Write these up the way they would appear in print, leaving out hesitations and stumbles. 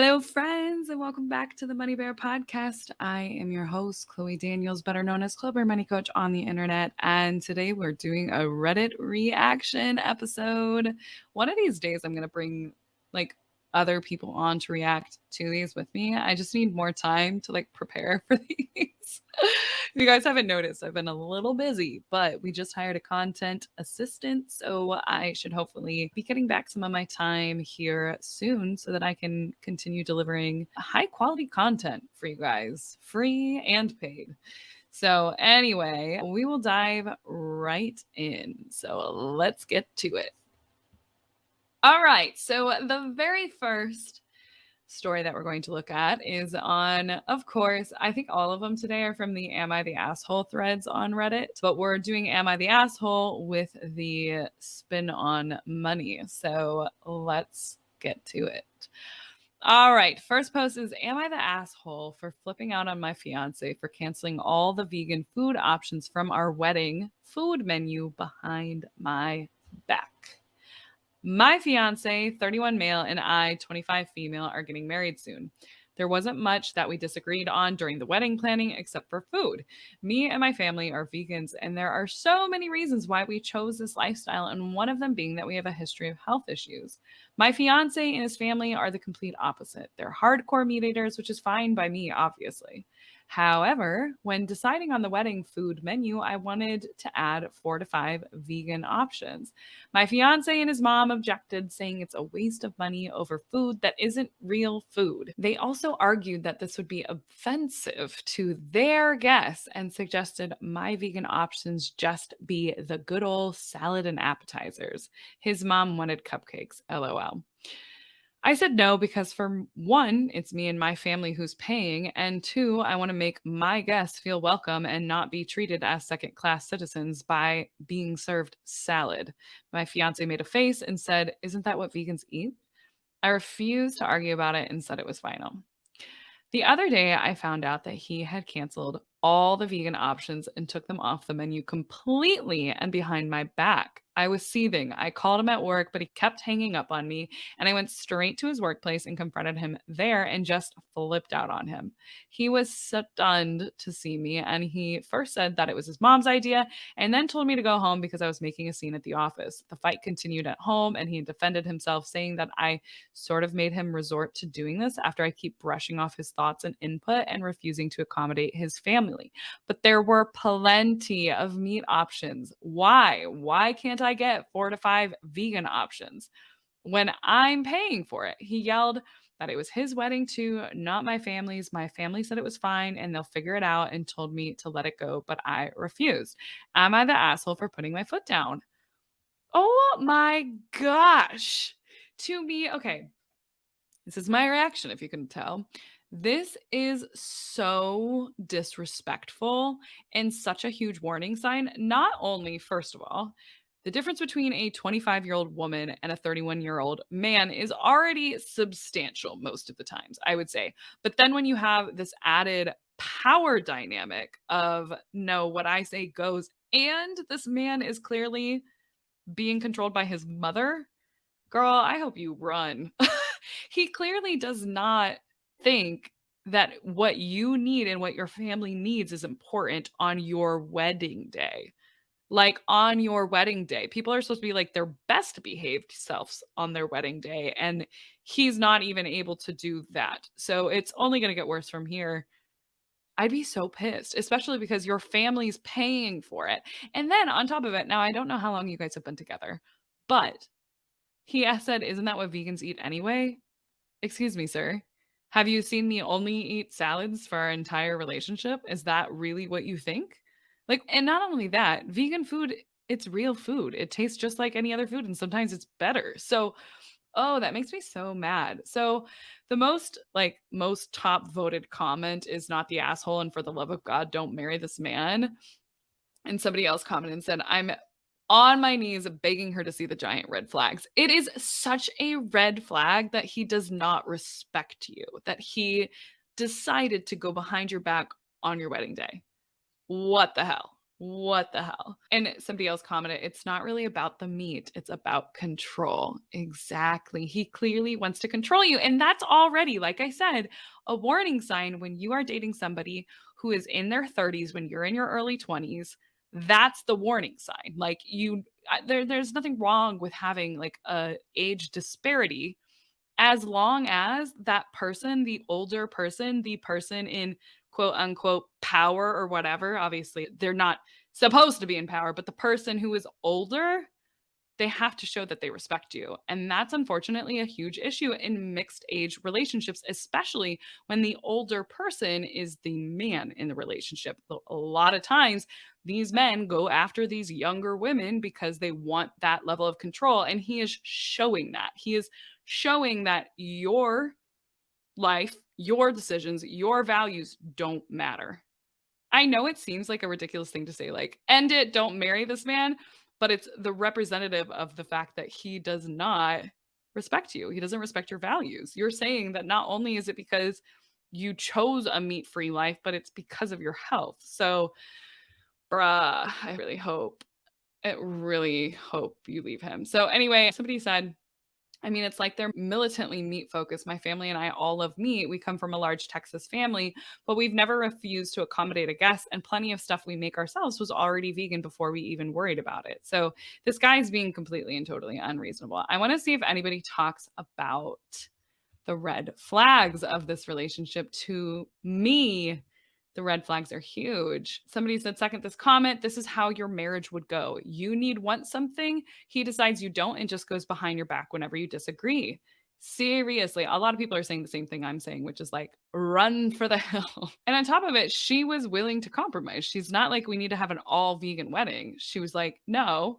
Hello, friends, and welcome back to the Money Bear podcast. I am your host, Chloe Daniels, better known as Clo Bare Money Coach on the internet. And today we're doing a Reddit reaction episode. One of these days, I'm going to bring like other people on to react to these with me. I just need more time to prepare for these. If you guys haven't noticed, I've been a little busy, but we just hired a content assistant. So I should hopefully be getting back some of my time here soon so that I can continue delivering high quality content for you guys, free and paid. So, anyway, we will dive right in. So, let's get to it. All right. So, the very first story that we're going to look at is on, of course, I think all of them today are from the Am I the Asshole threads on Reddit, but we're doing Am I the Asshole with the spin on money. So let's get to it. All right. First post is Am I the asshole for flipping out on my fiance for canceling all the vegan food options from our wedding food menu behind my back? My fiance, 31 male, and I, 25 female, are getting married soon. There wasn't much that we disagreed on during the wedding planning except for food. Me and my family are vegans, and there are so many reasons why we chose this lifestyle, and one of them being that we have a history of health issues. My fiance and his family are the complete opposite. They're hardcore meat eaters, which is fine by me, obviously. However, when deciding on the wedding food menu, I wanted to add 4 to 5 vegan options. My fiance and his mom objected, saying it's a waste of money over food that isn't real food. They also argued that this would be offensive to their guests and suggested my vegan options just be the good old salad and appetizers. His mom wanted cupcakes, lol. I said no because, for one, it's me and my family who's paying, and two, I want to make my guests feel welcome and not be treated as second class citizens by being served salad. My fiance made a face and said, "Isn't that what vegans eat?" I refused to argue about it and said it was final. The other day, I found out that he had canceled all the vegan options and took them off the menu completely and behind my back. I was seething. I called him at work, but he kept hanging up on me, and I went straight to his workplace and confronted him there and just flipped out on him. He was stunned to see me, and he first said that it was his mom's idea and then told me to go home because I was making a scene at the office. The fight continued at home, and he defended himself, saying that I sort of made him resort to doing this after I keep brushing off his thoughts and input and refusing to accommodate his family. But there were plenty of meat options. Why? Why can't I get 4 to 5 vegan options when I'm paying for it? He yelled that it was his wedding too, not my family's. My family said it was fine and they'll figure it out and told me to let it go, but I refused. Am I the asshole for putting my foot down? Oh my gosh. To me, okay, this is my reaction, if you can tell. This is so disrespectful and such a huge warning sign. Not only, first of all, the difference between a 25-year-old woman and a 31-year-old man is already substantial most of the times, I would say. But then when you have this added power dynamic of no, what I say goes, and this man is clearly being controlled by his mother, girl, I hope you run. He clearly does not think that what you need and what your family needs is important on your wedding day. Like, on your wedding day, people are supposed to be like their best behaved selves on their wedding day, and he's not even able to do that. So it's only going to get worse from here. I'd be so pissed, especially because your family's paying for it. And then on top of it, now I don't know how long you guys have been together, but he has said, "Isn't that what vegans eat anyway?" Excuse me, sir. Have you seen me only eat salads for our entire relationship? Is that really what you think? Like, and not only that, vegan food, it's real food. It tastes just like any other food, and sometimes it's better. So, oh, that makes me so mad. So, the most top voted comment is not the asshole, and for the love of God, don't marry this man. And somebody else commented and said, "I'm on my knees begging her to see the giant red flags." It is such a red flag that he does not respect you, that he decided to go behind your back on your wedding day. What the hell? What the hell? And somebody else commented, it's not really about the meat, it's about control. Exactly. He clearly wants to control you. And that's already, like I said, a warning sign when you are dating somebody who is in their 30s when you're in your early 20s. That's the warning sign. Like there's nothing wrong with having like a age disparity as long as that person, the older person, the person in quote unquote power or whatever, obviously they're not supposed to be in power, but the person who is older, they have to show that they respect you. And that's unfortunately a huge issue in mixed age relationships, especially when the older person is the man in the relationship. A lot of times, these men go after these younger women because they want that level of control. And he is showing that. He is showing that your life, your decisions, your values don't matter. I know it seems like a ridiculous thing to say, like, end it, don't marry this man, but it's the representative of the fact that he does not respect you. He doesn't respect your values. You're saying that not only is it because you chose a meat free life, but it's because of your health. So, bruh, I really hope you leave him. So, anyway, somebody said, I mean, it's like they're militantly meat focused. My family and I all love meat. We come from a large Texas family, but we've never refused to accommodate a guest. And plenty of stuff we make ourselves was already vegan before we even worried about it. So this guy's being completely and totally unreasonable. I want to see if anybody talks about the red flags of this relationship. To me, the red flags are huge. Somebody said, second this comment, this is how your marriage would go. You want something, he decides you don't and just goes behind your back whenever you disagree. Seriously, a lot of people are saying the same thing I'm saying, which is like, run for the hill. And on top of it, she was willing to compromise. She's not like, we need to have an all vegan wedding. She was like, no,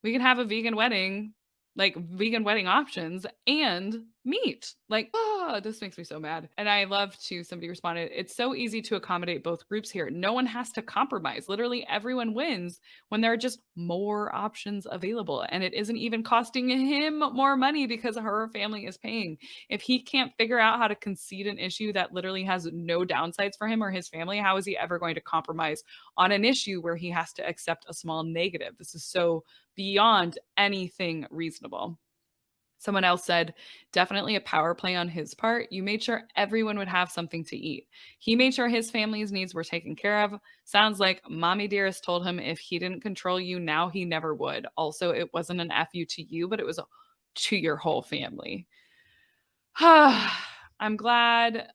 we can have a vegan wedding, like vegan wedding options and meat. Like, oh, this makes me so mad. And I love to, somebody responded, it's so easy to accommodate both groups here. No one has to compromise. Literally everyone wins when there are just more options available. And it isn't even costing him more money because her family is paying. If he can't figure out how to concede an issue that literally has no downsides for him or his family, how is he ever going to compromise on an issue where he has to accept a small negative? This is so beyond anything reasonable. Someone else said, definitely a power play on his part. You made sure everyone would have something to eat. He made sure his family's needs were taken care of. Sounds like Mommy Dearest told him if he didn't control you now, he never would. Also, it wasn't an FU to you, but it was to your whole family. I'm glad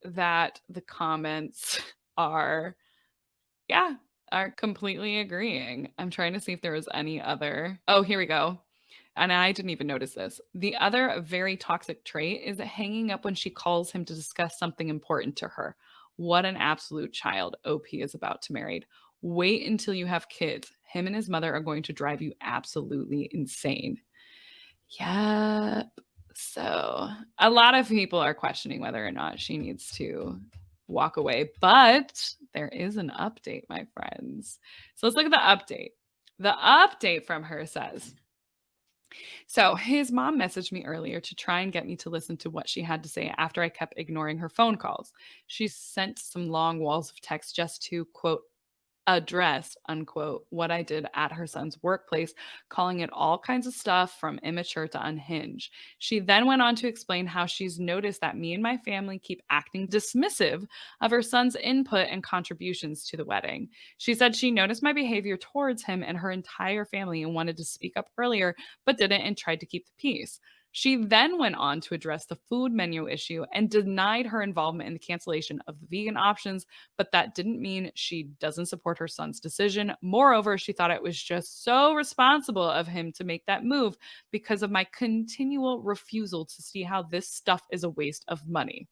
that the comments are, yeah, are completely agreeing. I'm trying to see if there was any other. Oh, here we go. And I didn't even notice this. The other very toxic trait is hanging up when she calls him to discuss something important to her. What an absolute child OP is about to marry. Wait until you have kids. Him and his mother are going to drive you absolutely insane. Yep. So a lot of people are questioning whether or not she needs to walk away, but there is an update, my friends. So let's look at the update. The update from her says, so his mom messaged me earlier to try and get me to listen to what she had to say after I kept ignoring her phone calls. She sent some long walls of text just to, quote, address, unquote, what I did at her son's workplace, calling it all kinds of stuff from immature to unhinged. She then went on to explain how she's noticed that me and my family keep acting dismissive of her son's input and contributions to the wedding. She said she noticed my behavior towards him and her entire family and wanted to speak up earlier, but didn't and tried to keep the peace. She then went on to address the food menu issue and denied her involvement in the cancellation of the vegan options, but that didn't mean she doesn't support her son's decision. Moreover, she thought it was just so responsible of him to make that move because of my continual refusal to see how this stuff is a waste of money.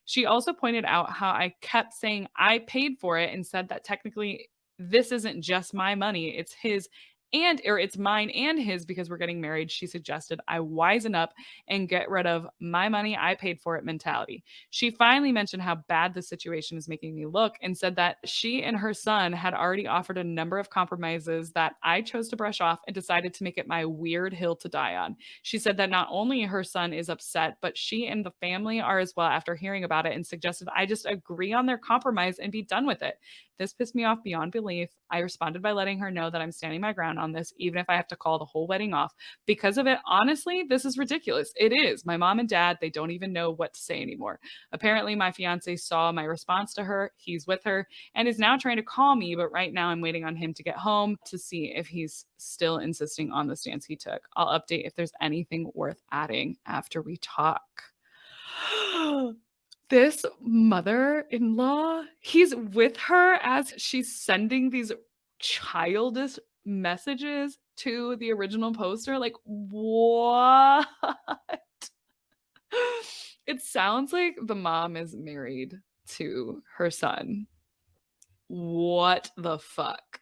She also pointed out how I kept saying I paid for it and said that technically this isn't just my money, it's his or it's mine and his because we're getting married. She suggested I wisen up and get rid of my money, I paid for it mentality. She finally mentioned how bad the situation is making me look and said that she and her son had already offered a number of compromises that I chose to brush off and decided to make it my weird hill to die on. She said that not only her son is upset, but she and the family are as well after hearing about it, and suggested I just agree on their compromise and be done with it. This pissed me off beyond belief. I responded by letting her know that I'm standing my ground on this, even if I have to call the whole wedding off. Because of it, honestly, this is ridiculous. It is. My mom and dad, they don't even know what to say anymore. Apparently, my fiance saw my response to her. He's with her and is now trying to call me, but right now I'm waiting on him to get home to see if he's still insisting on the stance he took. I'll update if there's anything worth adding after we talk. This mother-in-law, he's with her as she's sending these childish messages to the original poster. Like, what? It sounds like the mom is married to her son. What the fuck?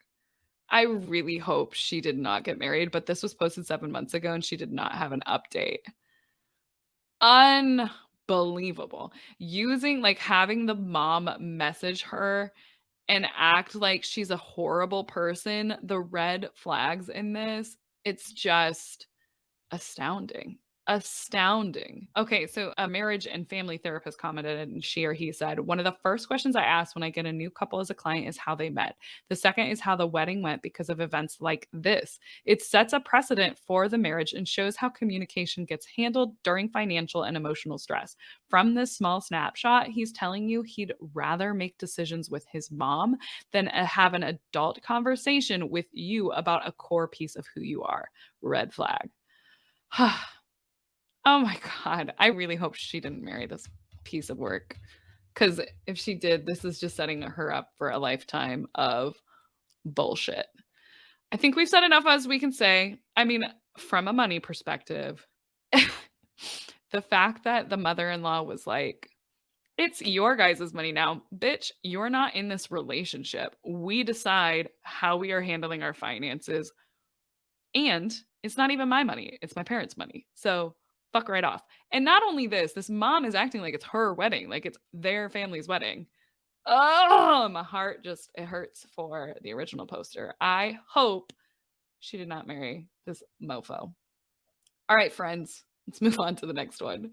I really hope she did not get married, but this was posted 7 months ago and she did not have an update. Unbelievable. Having the mom message her and act like she's a horrible person, the red flags in this, it's just astounding. Astounding. Okay, so a marriage and family therapist commented, and she or he said, "One of the first questions I ask when I get a new couple as a client is how they met. The second is how the wedding went because of events like this. It sets a precedent for the marriage and shows how communication gets handled during financial and emotional stress. From this small snapshot, he's telling you he'd rather make decisions with his mom than have an adult conversation with you about a core piece of who you are. Red flag." Oh my god, I really hope she didn't marry this piece of work, because if she did, this is just setting her up for a lifetime of bullshit. I think we've said enough as we can say. I mean, from a money perspective, the fact that the mother-in-law was like, "It's your guys' money now. Bitch, you're not in this relationship. We decide how we are handling our finances, and it's not even my money, it's my parents' money. So fuck right off." And not only this mom is acting like it's her wedding, like it's their family's wedding. Oh, my heart just it hurts for the original poster. I hope she did not marry this mofo. All right, friends, let's move on to the next one.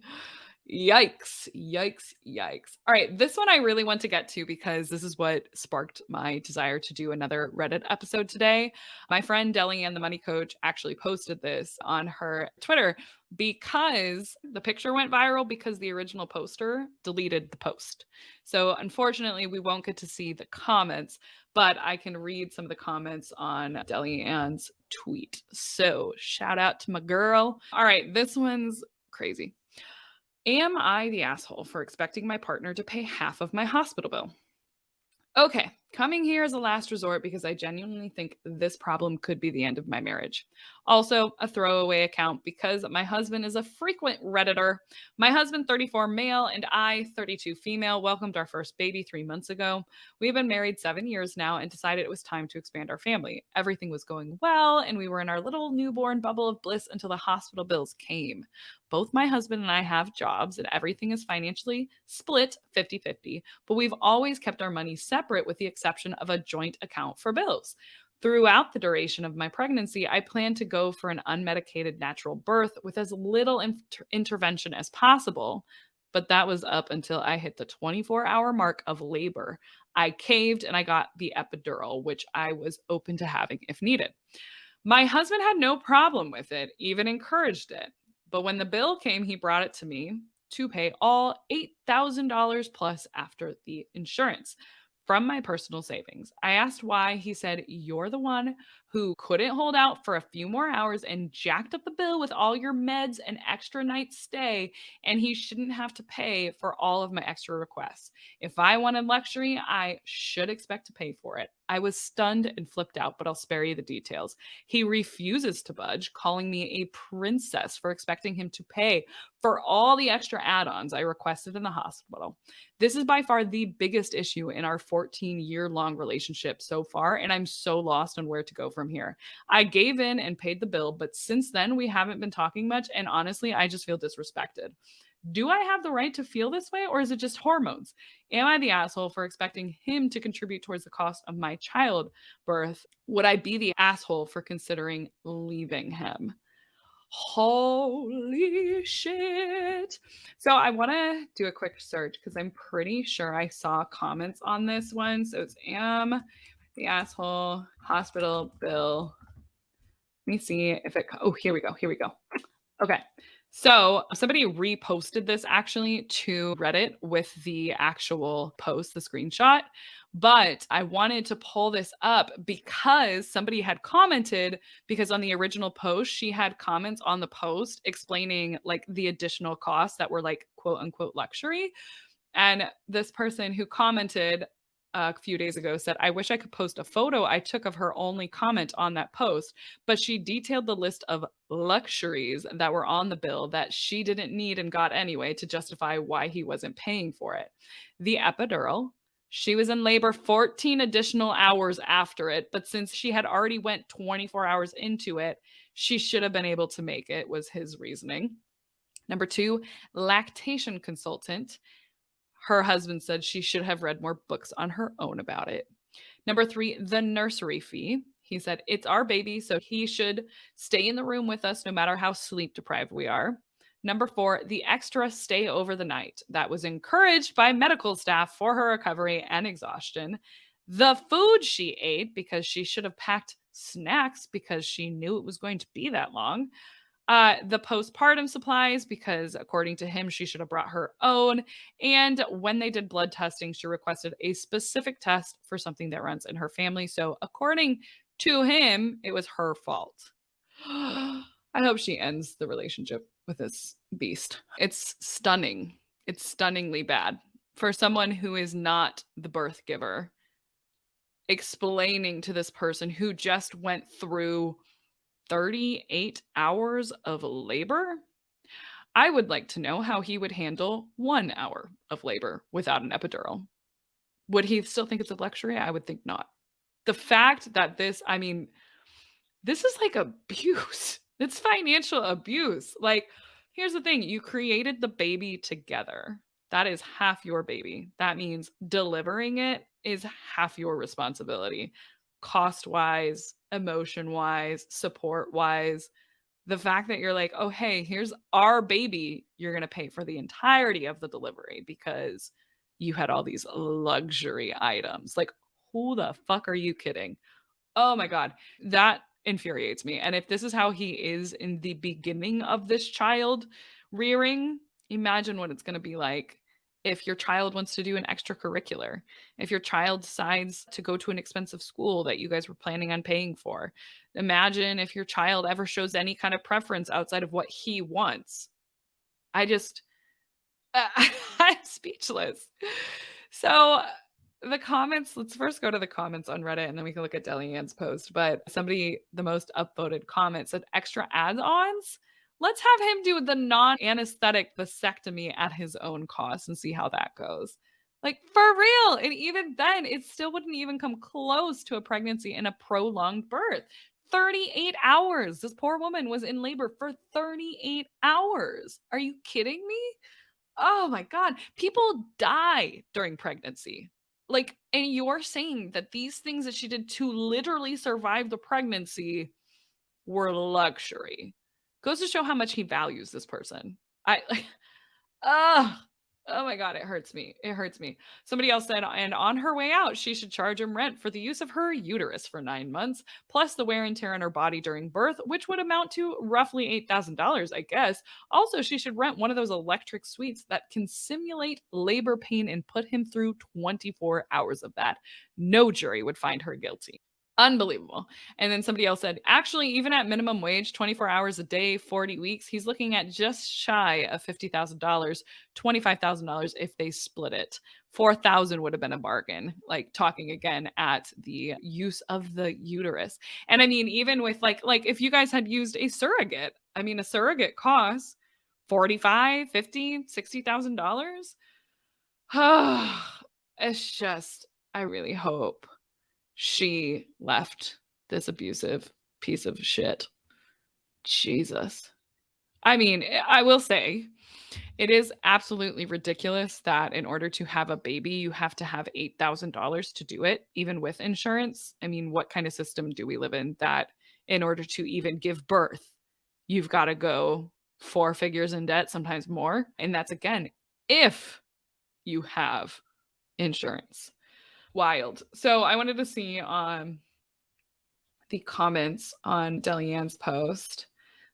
Yikes, yikes, yikes. All right, this one I really want to get to because this is what sparked my desire to do another Reddit episode today. My friend Deli-Ann, the money coach, actually posted this on her Twitter because the picture went viral because the original poster deleted the post. So unfortunately, we won't get to see the comments, but I can read some of the comments on Deli-Ann's tweet. So shout out to my girl. All right, this one's crazy. Am I the asshole for expecting my partner to pay half of my hospital bill? Okay, coming here as a last resort because I genuinely think this problem could be the end of my marriage. Also, a throwaway account because my husband is a frequent Redditor. My husband, 34 male, and I, 32 female, welcomed our first baby 3 months ago. We have been married 7 years now and decided it was time to expand our family. Everything was going well, and we were in our little newborn bubble of bliss until the hospital bills came. Both my husband and I have jobs, and everything is financially split 50-50, but we've always kept our money separate with the exception of a joint account for bills. Throughout the duration of my pregnancy, I plan to go for an unmedicated natural birth with as little intervention as possible, but that was up until I hit the 24-hour mark of labor. I caved and I got the epidural, which I was open to having if needed. My husband had no problem with it, even encouraged it. But when the bill came, he brought it to me to pay all $8,000 plus after the insurance from my personal savings. I asked why. He said, "You're the one who couldn't hold out for a few more hours and jacked up the bill with all your meds and extra night stay, and he shouldn't have to pay for all of my extra requests. If I wanted luxury, I should expect to pay for it." I was stunned and flipped out, but I'll spare you the details. He refuses to budge, calling me a princess for expecting him to pay for all the extra add-ons I requested in the hospital. This is by far the biggest issue in our 14-year-long relationship so far, and I'm so lost on where to go from from here. I gave in and paid the bill, but since then we haven't been talking much. And honestly, I just feel disrespected. Do I have the right to feel this way, or is it just hormones? Am I the asshole for expecting him to contribute towards the cost of my childbirth? Would I be the asshole for considering leaving him? Holy shit. So I want to do a quick search because I'm pretty sure I saw comments on this one. So it's am the asshole hospital bill. Let me see if it, oh, here we go. Here we go. Okay. So somebody reposted this actually to Reddit with the actual post, the screenshot. But I wanted to pull this up because somebody had commented, because on the original post, she had comments on the post explaining like the additional costs that were like quote unquote luxury. And this person who commented a few days ago said, I wish I could post a photo I took of her only comment on that post, but she detailed the list of luxuries that were on the bill that she didn't need and got anyway to justify why he wasn't paying for it. The epidural. She was in labor 14 additional hours after it, but since she had already went 24 hours into it, she should have been able to make it, was his reasoning. Number 2, lactation consultant. Her husband said she should have read more books on her own about it. Number 3, the nursery fee. He said, it's our baby, so he should stay in the room with us no matter how sleep deprived we are. Number 4, the extra stay over the night. That was encouraged by medical staff for her recovery and exhaustion. The food she ate, because she should have packed snacks because she knew it was going to be that long. The postpartum supplies, because according to him, she should have brought her own. And when they did blood testing, she requested a specific test for something that runs in her family. So according to him, it was her fault. I hope she ends the relationship with this beast. It's stunning. It's stunningly bad for someone who is not the birth giver, explaining to this person who just went through 38 hours of labor. I would like to know how he would handle 1 hour of labor without an epidural. Would he still think it's a luxury? I would think not. The fact that this, I mean, this is like abuse. It's financial abuse. Like, here's the thing, you created the baby together. That is half your baby. That means delivering it is half your responsibility, cost wise, emotion wise, support wise. The fact that you're like, oh, hey, here's our baby, you're going to pay for the entirety of the delivery because you had all these luxury items. Like, who the fuck are you kidding? Oh my God. That infuriates me. And if this is how he is in the beginning of this child rearing, imagine what it's going to be like if your child wants to do an extracurricular, if your child decides to go to an expensive school that you guys were planning on paying for. Imagine if your child ever shows any kind of preference outside of what he wants. I just, I'm speechless. So the comments, let's first go to the comments on Reddit and then we can look at Delianne's post. But somebody, the most upvoted comment said extra add-ons. Let's have him do the non-anesthetic vasectomy at his own cost and see how that goes. Like, for real. And even then, it still wouldn't even come close to a pregnancy and a prolonged birth. 38 hours. This poor woman was in labor for 38 hours. Are you kidding me? Oh my God. People die during pregnancy. Like, and you're saying that these things that she did to literally survive the pregnancy were luxury. Goes to show how much he values this person. I like, oh my God, it hurts me. It hurts me. Somebody else said, and on her way out, she should charge him rent for the use of her uterus for 9 months, plus the wear and tear on her body during birth, which would amount to roughly $8,000, I guess. Also, she should rent one of those electric suites that can simulate labor pain and put him through 24 hours of that. No jury would find her guilty. Unbelievable. And then somebody else said, actually, even at minimum wage, 24 hours a day, 40 weeks, he's looking at just shy of $50,000, $25,000 if they split it. 4,000 would have been a bargain, like talking again at the use of the uterus. And I mean, even with like if you guys had used a surrogate, I mean, a surrogate costs $45, $50, $60,000. It's just, I really hope she left this abusive piece of shit. Jesus. I mean, I will say it is absolutely ridiculous that in order to have a baby, you have to have $8,000 to do it, even with insurance. I mean, what kind of system do we live in that in order to even give birth, you've got to go four figures in debt, sometimes more? And that's again, if you have insurance. Wild. So I wanted to see the comments on Delianne's post.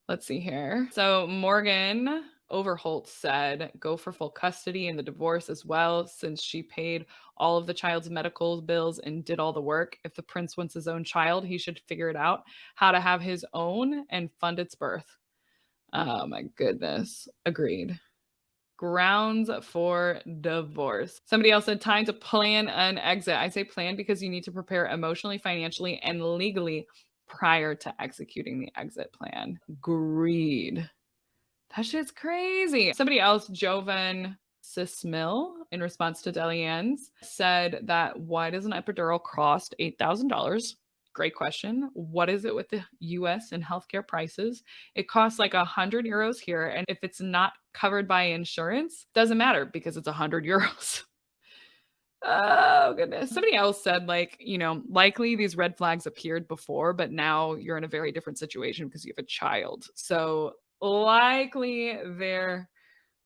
Let's see here. So Morgan Overholt said, go for full custody in the divorce as well, since she paid all of the child's medical bills and did all the work. If the prince wants his own child, he should figure it out how to have his own and fund its birth. Oh my goodness. Agreed. Grounds for divorce. Somebody else said time to plan an exit. I say plan because you need to prepare emotionally, financially, and legally prior to executing the exit plan. Agreed. That shit's crazy. Somebody else, Jovan Sismill, in response to Delianne's, said that why does an epidural cost $8,000? Great question. What is it with the US and healthcare prices? It costs like 100 euros here. And if it's not covered by insurance, doesn't matter because it's 100 euros. Oh, goodness. Somebody else said, like, likely these red flags appeared before, but now you're in a very different situation because you have a child. So likely there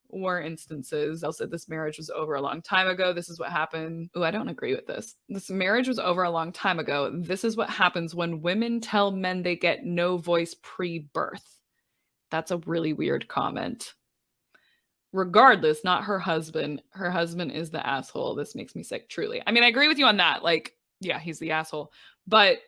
were instances. Also, this marriage was over a long time ago. This is what happened. Oh, I don't agree with this. This marriage was over a long time ago. This is what happens when women tell men they get no voice pre-birth. That's a really weird comment. Regardless, not her husband. Her husband is the asshole. This makes me sick, truly. I mean, I agree with you on that. Like, yeah, he's the asshole. But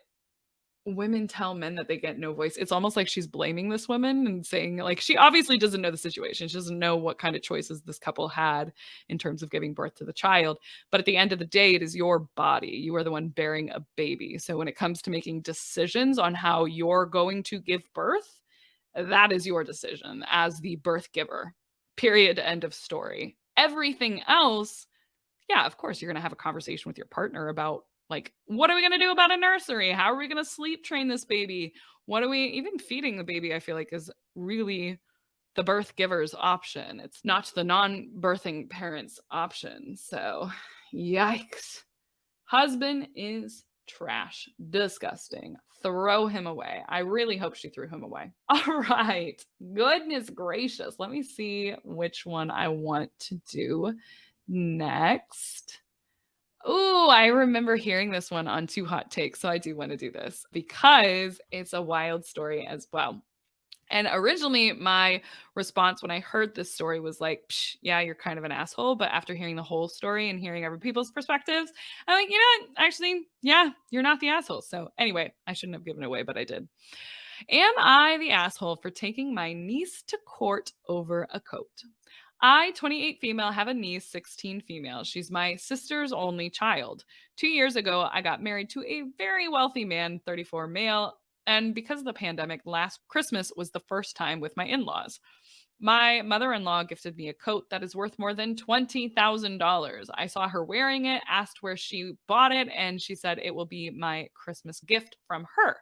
women tell men that they get no voice. It's almost like she's blaming this woman and saying, like, she obviously doesn't know the situation. She doesn't know what kind of choices this couple had in terms of giving birth to the child. But at the end of the day, it is your body. You are the one bearing a baby. So when it comes to making decisions on how you're going to give birth, that is your decision as the birth giver. Period. End of story. Everything else, yeah, of course, you're going to have a conversation with your partner about, like, what are we going to do about a nursery? How are we going to sleep train this baby? What are we even feeding the baby? I feel like is really the birth giver's option. It's not the non-birthing parent's option. So, yikes. Husband is trash. Disgusting. Throw him away. I really hope she threw him away. All right. Goodness gracious. Let me see which one I want to do next. Oh, I remember hearing this one on Too Hot Takes, so I do want to do this because it's a wild story as well. And originally, my response when I heard this story was like, yeah, you're kind of an asshole. But after hearing the whole story and hearing other people's perspectives, I'm like, you know what? Actually, yeah, you're not the asshole. So anyway, I shouldn't have given it away, but I did. Am I the asshole for taking my niece to court over a coat? I, 28 female, have a niece, 16 female. She's my sister's only child. 2 years ago, I got married to a very wealthy man, 34 male. And because of the pandemic, last Christmas was the first time with my in-laws. My mother-in-law gifted me a coat that is worth more than $20,000. I saw her wearing it, asked where she bought it, and she said it will be my Christmas gift from her.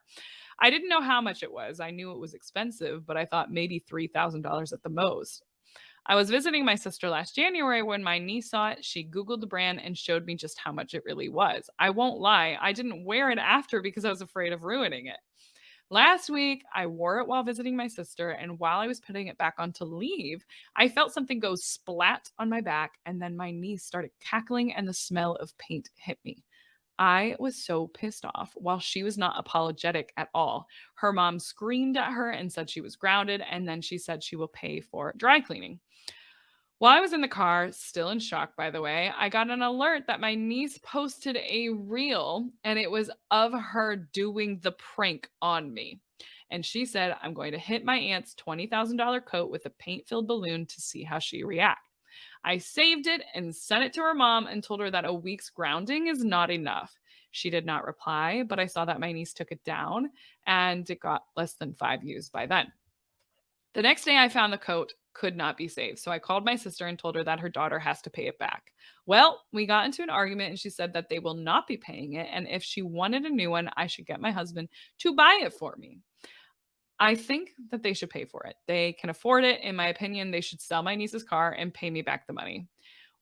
I didn't know how much it was. I knew it was expensive, but I thought maybe $3,000 at the most. I was visiting my sister last January when my niece saw it. She Googled the brand and showed me just how much it really was. I won't lie, I didn't wear it after because I was afraid of ruining it. Last week, I wore it while visiting my sister, and while I was putting it back on to leave, I felt something go splat on my back, and then my niece started cackling and the smell of paint hit me. I was so pissed off while she was not apologetic at all. Her mom screamed at her and said she was grounded, and then she said she will pay for dry cleaning. While I was in the car, still in shock, by the way, I got an alert that my niece posted a reel and it was of her doing the prank on me. And she said, I'm going to hit my aunt's $20,000 coat with a paint filled balloon to see how she reacts. I saved it and sent it to her mom and told her that a week's grounding is not enough. She did not reply, but I saw that my niece took it down and it got less than 5 views by then. The next day I found the coat could not be saved. So I called my sister and told her that her daughter has to pay it back. Well, we got into an argument and she said that they will not be paying it. And if she wanted a new one, I should get my husband to buy it for me. I think that they should pay for it. They can afford it. In my opinion, they should sell my niece's car and pay me back the money.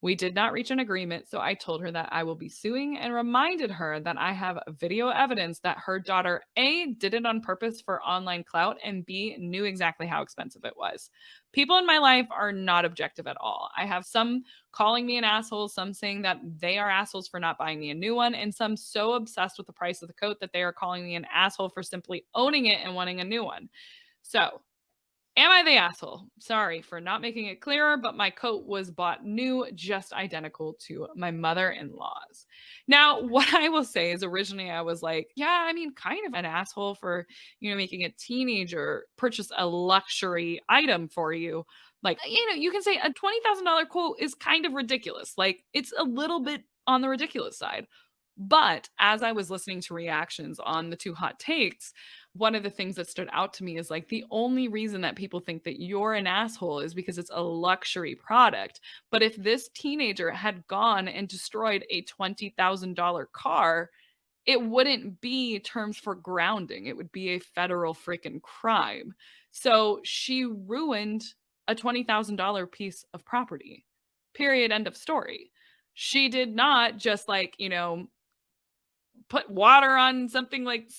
We did not reach an agreement, so I told her that I will be suing and reminded her that I have video evidence that her daughter A did it on purpose for online clout and B knew exactly how expensive it was. People in my life are not objective at all. I have some calling me an asshole, some saying that they are assholes for not buying me a new one, and some so obsessed with the price of the coat that they are calling me an asshole for simply owning it and wanting a new one. So, am I the asshole? Sorry for not making it clearer, but my coat was bought new, just identical to my mother in law's. Now, what I will say is originally I was like, yeah, I mean, kind of an asshole for, making a teenager purchase a luxury item for you. Like, you can say a $20,000 quote is kind of ridiculous. Like, it's a little bit on the ridiculous side. But as I was listening to reactions on the two hot takes, one of the things that stood out to me is like the only reason that people think that you're an asshole is because it's a luxury product. But if this teenager had gone and destroyed a $20,000 car, it wouldn't be terms for grounding. It would be a federal freaking crime. So she ruined a $20,000 piece of property. Period. End of story. She did not just put water on something like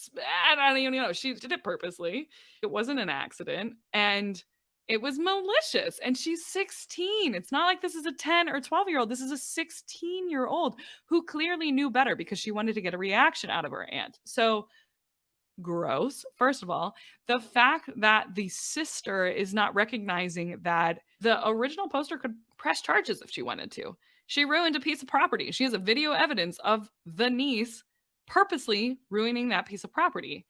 I don't even know. She did it purposely. It wasn't an accident, and it was malicious, and she's 16. It's not like this is a 10 or 12-year-old. This is a 16-year-old who clearly knew better because she wanted to get a reaction out of her aunt. So gross. First of all, the fact that the sister is not recognizing that the original poster could press charges if she wanted to. She ruined a piece of property. She has a video evidence of the niece purposely ruining that piece of property.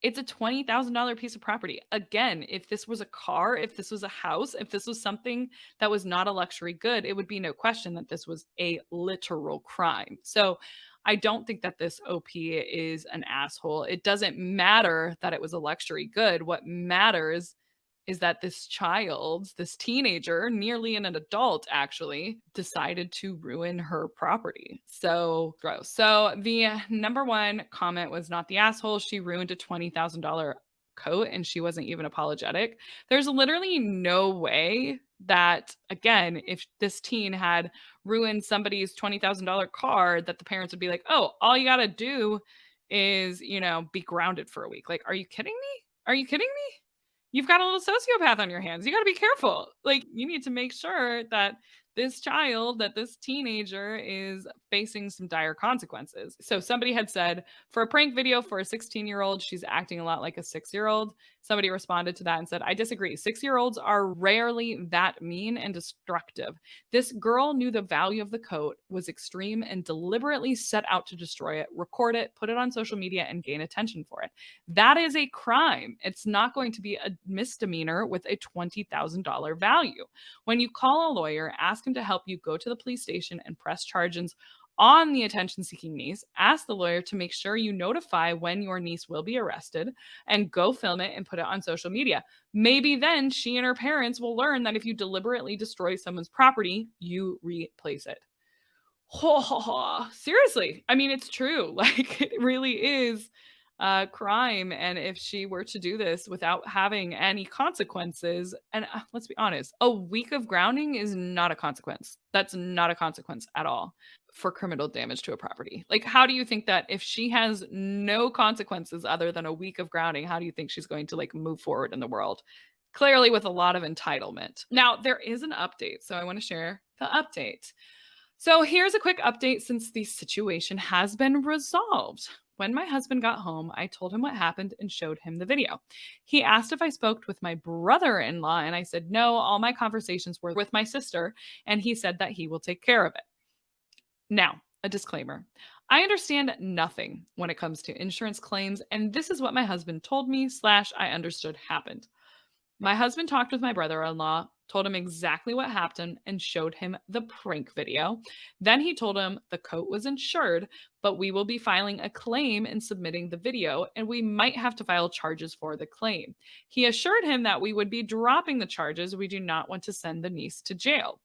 It's a $20,000 piece of property. Again, if this was a car, if this was a house, if this was something that was not a luxury good, it would be no question that this was a literal crime. So I don't think that this OP is an asshole. It doesn't matter that it was a luxury good. What matters is that this child, this teenager, nearly an adult actually, decided to ruin her property. So gross. So the number one comment was not the asshole. She ruined a $20,000 coat and she wasn't even apologetic. There's literally no way that, again, if this teen had ruined somebody's $20,000 car, that the parents would be like, oh, all you got to do is, be grounded for a week. Like, are you kidding me? Are you kidding me? You've got a little sociopath on your hands. You got to be careful. Like, you need to make sure that this child, that this teenager is facing some dire consequences. So somebody had said, for a prank video for a 16-year-old, she's acting a lot like a 6-year-old. Somebody responded to that and said, I disagree. 6-year-olds are rarely that mean and destructive. This girl knew the value of the coat was extreme and deliberately set out to destroy it, record it, put it on social media, and gain attention for it. That is a crime. It's not going to be a misdemeanor with a $20,000 value. When you call a lawyer, ask him to help you go to the police station and press charges on the attention seeking niece. Ask the lawyer to make sure you notify when your niece will be arrested and go film it and put it on social media. Maybe then she and her parents will learn that if you deliberately destroy someone's property, you replace it. Seriously. I mean, it's true. Like, it really is a crime. And if she were to do this without having any consequences, and let's be honest, a week of grounding is not a consequence. That's not a consequence at all for criminal damage to a property. Like, how do you think that if she has no consequences other than a week of grounding, how do you think she's going to move forward in the world? Clearly with a lot of entitlement. Now, there is an update. So I want to share the update. So here's a quick update since the situation has been resolved. When my husband got home, I told him what happened and showed him the video. He asked if I spoke with my brother-in-law, and I said, no, all my conversations were with my sister, and he said that he will take care of it. Now, a disclaimer. I understand nothing when it comes to insurance claims, and this is what my husband told me / I understood happened. My husband talked with my brother-in-law, told him exactly what happened, and showed him the prank video. Then he told him the coat was insured, but we will be filing a claim and submitting the video, and we might have to file charges for the claim. He assured him that we would be dropping the charges. We do not want to send the niece to jail.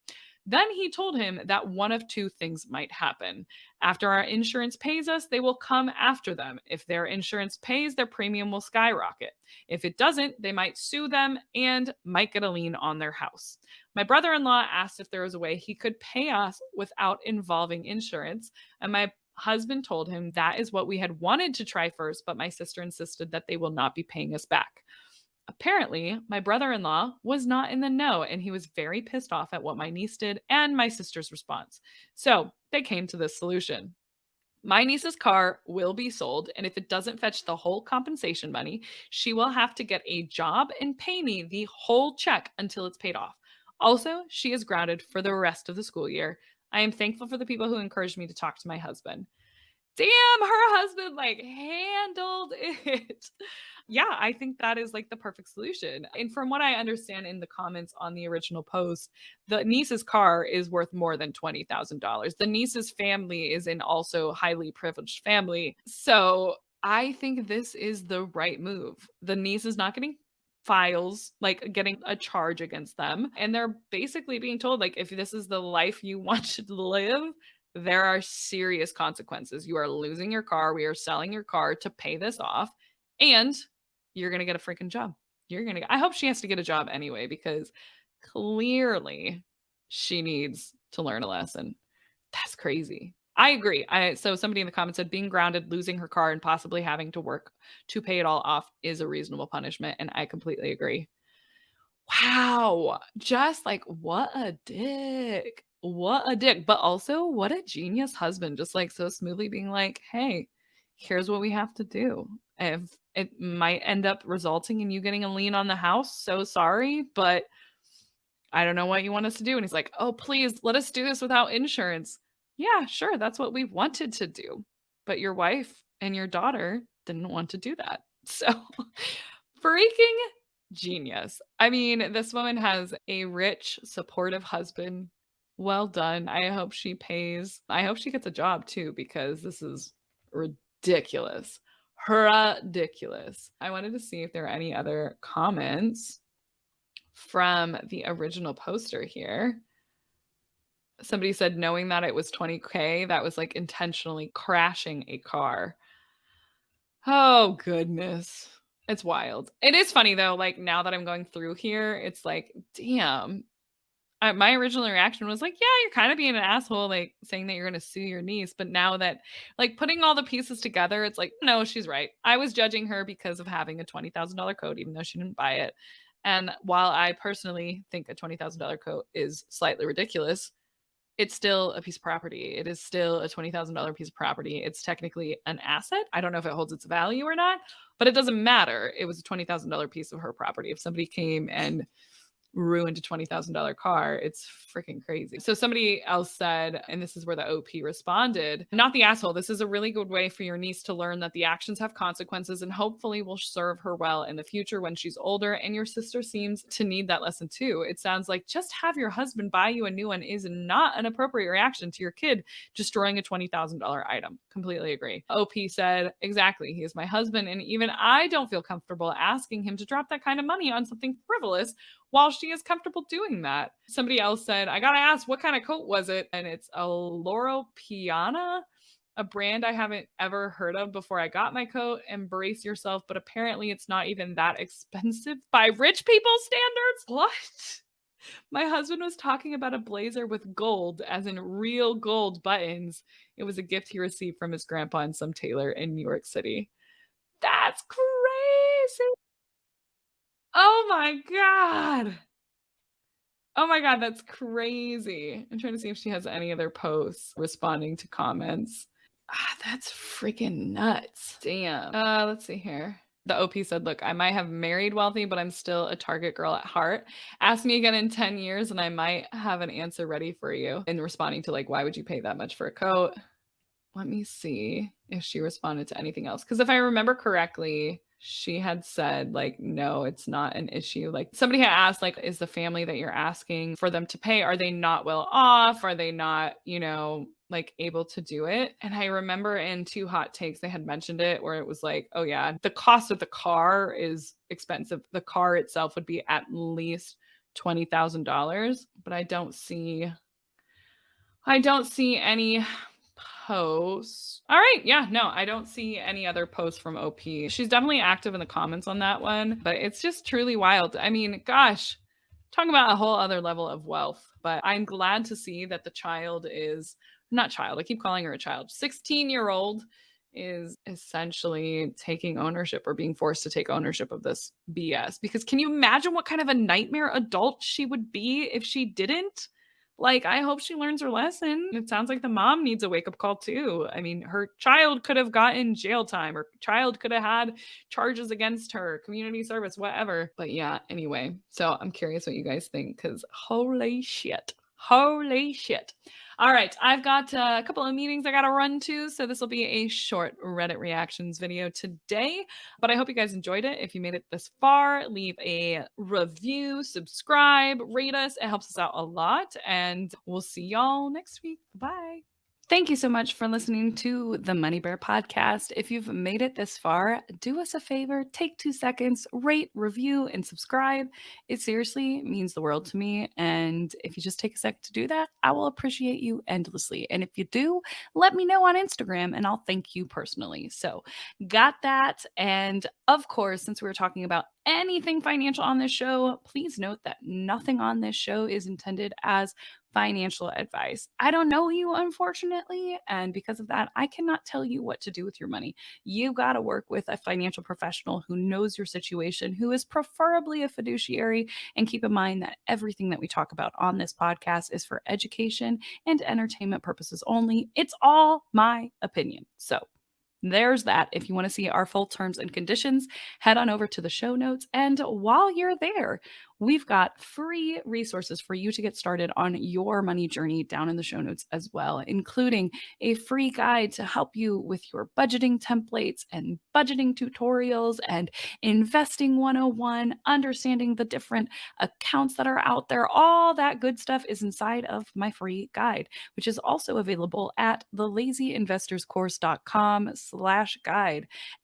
Then he told him that one of two things might happen. After our insurance pays us, they will come after them. If their insurance pays, their premium will skyrocket. If it doesn't, they might sue them and might get a lien on their house. My brother in law asked if there was a way he could pay us without involving insurance, and my husband told him that is what we had wanted to try first, but my sister insisted that they will not be paying us back. Apparently, my brother in law was not in the know, and he was very pissed off at what my niece did and my sister's response. So they came to this solution. My niece's car will be sold, and if it doesn't fetch the whole compensation money, she will have to get a job and pay me the whole check until it's paid off. Also, she is grounded for the rest of the school year. I am thankful for the people who encouraged me to talk to my husband. Damn, her husband like handled it. Yeah, I think that is like the perfect solution. And from what I understand in the comments on the original post, the niece's car is worth more than $20,000. The niece's family is an also highly privileged family. So I think this is the right move. The niece is not getting files, like getting a charge against them. And they're basically being told, like, if this is the life you want to live, there are serious consequences. You are losing your car. We are selling your car to pay this off. And you're going to get a freaking job. I hope she has to get a job anyway, because clearly she needs to learn a lesson. That's crazy. I agree. So somebody in the comments said being grounded, losing her car, and possibly having to work to pay it all off is a reasonable punishment. And I completely agree. Wow. Just like what a dick. What a dick. But also what a genius husband. Just like so smoothly being like, hey, here's what we have to do. If it might end up resulting in you getting a lien on the house, so sorry, but I don't know what you want us to do. And he's like, oh, please let us do this without insurance. Yeah, sure. That's what we wanted to do. But your wife and your daughter didn't want to do that. So freaking genius. I mean, this woman has a rich, supportive husband. Well done. I hope she pays. I hope she gets a job too, because this is ridiculous. Ridiculous. I wanted to see if there are any other comments from the original poster here. Somebody said knowing that it was 20K, that was like intentionally crashing a car. Oh, goodness. It's wild. It is funny though, like now that I'm going through here, it's like, damn. My original reaction was like, yeah, you're kind of being an asshole, like saying that you're going to sue your niece. But now that, like, putting all the pieces together, it's like, no, she's right. I was judging her because of having a $20,000 coat, even though she didn't buy it. And while I personally think a $20,000 coat is slightly ridiculous, it's still a piece of property. It is still a $20,000 piece of property. It's technically an asset. I don't know if it holds its value or not, but it doesn't matter. It was a $20,000 piece of her property. If somebody came and ruined a $20,000 car, it's freaking crazy. So somebody else said, and this is where the OP responded, not the asshole. This is a really good way for your niece to learn that the actions have consequences and hopefully will serve her well in the future when she's older. And your sister seems to need that lesson too. It sounds like just have your husband buy you a new one is not an appropriate reaction to your kid destroying a $20,000 item. Completely agree. OP said, exactly. He is my husband. And even I don't feel comfortable asking him to drop that kind of money on something frivolous while she is comfortable doing that. Somebody else said, I gotta ask, what kind of coat was it? And it's a Loro Piana, a brand I haven't ever heard of before I got my coat. Embrace yourself, but apparently it's not even that expensive by rich people's standards. What? My husband was talking about a blazer with gold, as in real gold buttons. It was a gift he received from his grandpa and some tailor in New York City. That's crazy. Oh my God. Oh my God, that's crazy. I'm trying to see if she has any other posts responding to comments. That's freaking nuts. Damn. Let's see here. The OP said, look, I might have married wealthy, but I'm still a Target girl at heart. Ask me again in 10 years and I might have an answer ready for you. And responding to like, why would you pay that much for a coat? Let me see if she responded to anything else. Because if I remember correctly, she had said, like, "No, it's not an issue." Like, somebody had asked, like, "Is the family that you're asking for them to pay, are they not well off? Are they not, like, able to do it?" And I remember in 2 Hot Takes, they had mentioned it where it was like, "Oh, yeah, the cost of the car is expensive. The car itself would be at least $20,000," but I don't see any posts. All right. Yeah, no, I don't see any other posts from OP. She's definitely active in the comments on that one, but it's just truly wild. I mean, gosh, talking about a whole other level of wealth. But I'm glad to see that the child is not child. I keep calling her a child. 16-year-old is essentially taking ownership or being forced to take ownership of this BS. Because can you imagine what kind of a nightmare adult she would be if she didn't? Like, I hope she learns her lesson. It sounds like the mom needs a wake-up call too. I mean, her child could have gotten jail time, or child could have had charges against her, community service, whatever. But yeah, anyway. So I'm curious what you guys think, because holy shit. Holy shit. All right, I've got a couple of meetings I got to run to, so this will be a short Reddit reactions video today. But I hope you guys enjoyed it. If you made it this far, leave a review, subscribe, rate us. It helps us out a lot. And we'll see y'all next week. Bye. Thank you so much for listening to the Money Bear podcast. If you've made it this far, do us a favor, take 2 seconds, rate, review, and subscribe. It seriously means the world to me. And if you just take a sec to do that, I will appreciate you endlessly. And if you do, let me know on Instagram and I'll thank you personally. So, got that. And of course, since we were talking about anything financial on this show, please note that nothing on this show is intended as financial advice. I don't know you, unfortunately. And because of that, I cannot tell you what to do with your money. You got to work with a financial professional who knows your situation, who is preferably a fiduciary. And keep in mind that everything that we talk about on this podcast is for education and entertainment purposes only. It's all my opinion. So, there's that. If you want to see our full terms and conditions, head on over to the show notes. And while you're there, we've got free resources for you to get started on your money journey down in the show notes as well, including a free guide to help you with your budgeting templates and budgeting tutorials and investing 101, understanding the different accounts that are out there. All that good stuff is inside of my free guide, which is also available at thelazyinvestorscourse.com/guide.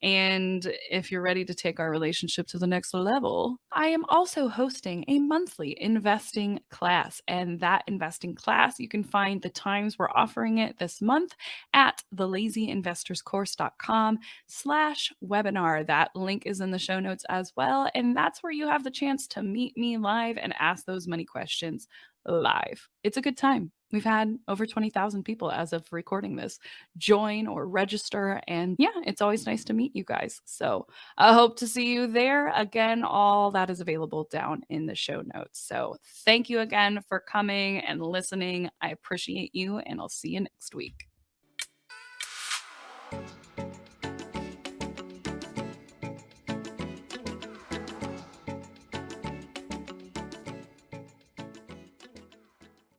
And if you're ready to take our relationship to the next level, I am also hosting a monthly investing class. And that investing class, you can find the times we're offering it this month at thelazyinvestorscourse.com/webinar. That link is in the show notes as well. And that's where you have the chance to meet me live and ask those money questions live. It's a good time. We've had over 20,000 people as of recording this join or register. And yeah, it's always nice to meet you guys. So I hope to see you there. Again, all that is available down in the show notes. So thank you again for coming and listening. I appreciate you, and I'll see you next week.